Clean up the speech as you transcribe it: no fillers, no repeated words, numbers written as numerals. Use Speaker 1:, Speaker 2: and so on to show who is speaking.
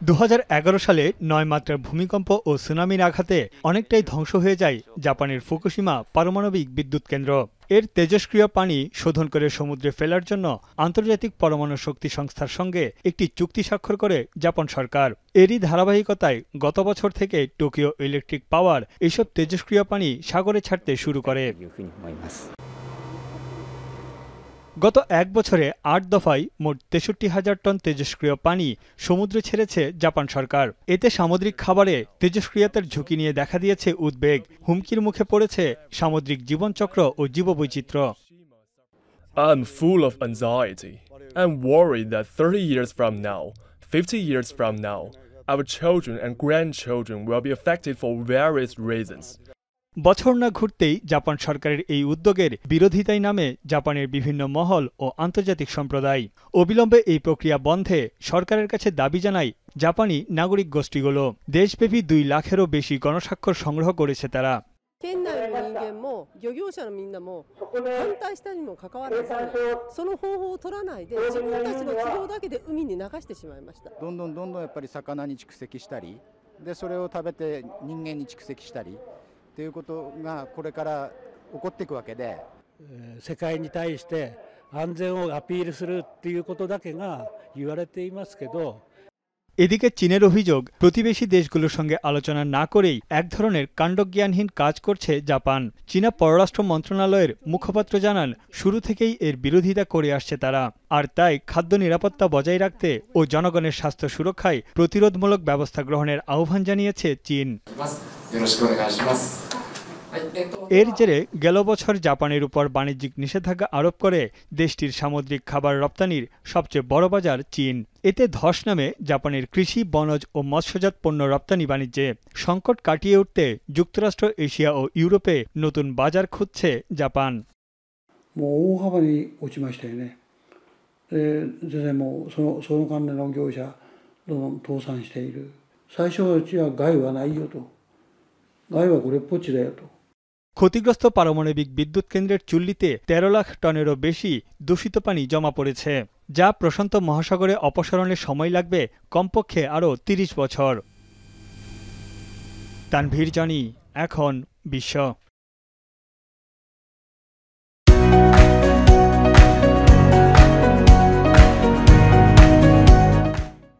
Speaker 1: 2011 সালে 9 মাত্রার ভূমিকম্প ও সুনামির আঘাতে অনেকটাই ধ্বংস হয়ে যায় জাপানের ফুকুশিমা পারমাণবিক বিদ্যুৎ কেন্দ্র। এর তেজস্ক্রিয় পানি শোধন করে সমুদ্রে ফেলার জন্য আন্তর্জাতিক পরমাণু শক্তি সংস্থার সঙ্গে একটি চুক্তি স্বাক্ষর করে জাপান সরকার। এরই ধারাবাহিকতায় গত বছর থেকে টোকিও ইলেকট্রিক পাওয়ার এসব তেজস্ক্রিয় পানি সাগরে ছাড়তে শুরু করে। গত এক বছরে 8 দফায় মোট 63,000 টন তেজস্ক্রিয় পানি সমুদ্রে ছেড়েছে জাপান সরকার। এতে সামুদ্রিক খাবারে তেজস্ক্রিয়তার ঝুঁকি নিয়ে দেখা দিয়েছে উদ্বেগ। হুমকির মুখে পড়েছে সামুদ্রিক জীবনচক্র ও জীববৈচিত্র্য।
Speaker 2: I'm full of anxiety. I'm worried that 30 years from now, 50 years from now, our children and grandchildren will be affected for various reasons.
Speaker 1: বছর না ঘুরতেই জাপান সরকারের এই উদ্যোগের বিরোধিতায় নামে জাপানের বিভিন্ন মহল ও আন্তর্জাতিক সম্প্রদায়। অবিলম্বে এই প্রক্রিয়া বন্ধে সরকারের কাছে দাবি জানায় জাপানি নাগরিক গোষ্ঠীগুলো। দেশব্যাপী 2 লাখেরও বেশি গণস্বাক্ষর সংগ্রহ করেছে তারা। এদিকে চীনের অভিযোগ, প্রতিবেশী দেশগুলোর সঙ্গে আলোচনা না করেই এক ধরনের কাণ্ডজ্ঞানহীন কাজ করছে জাপান। চীনা পররাষ্ট্র মন্ত্রণালয়ের মুখপাত্র জানান, শুরু থেকেই এর বিরোধিতা করে আসছে তারা। আর তাই খাদ্য নিরাপত্তা বজায় রাখতে ও জনগণের স্বাস্থ্য সুরক্ষায় প্রতিরোধমূলক ব্যবস্থা গ্রহণের আহ্বান জানিয়েছে চীন। এর জেরে গেল বছর জাপানের উপর বাণিজ্যিক নিষেধাজ্ঞা আরোপ করে দেশটির সামুদ্রিক খাবার রপ্তানির সবচেয়ে বড় বাজার চীন। এতে ধস নামে জাপানের কৃষি, বনজ ও মৎস্যজাত পণ্য রপ্তানি বাণিজ্যে। সংকট কাটিয়ে উঠতে যুক্তরাষ্ট্র, এশিয়া ও ইউরোপে নতুন বাজার খুঁজছে জাপান। ক্ষতিগ্রস্ত পারমাণবিক বিদ্যুৎ কেন্দ্রের চুল্লিতে 13 লাখ টনেরও বেশি দূষিত পানি জমা পড়েছে, যা প্রশান্ত মহাসাগরে অপসারণের সময় লাগবে কমপক্ষে আরও 30 বছর। তানভীর জনি, এখন বিশ্ব।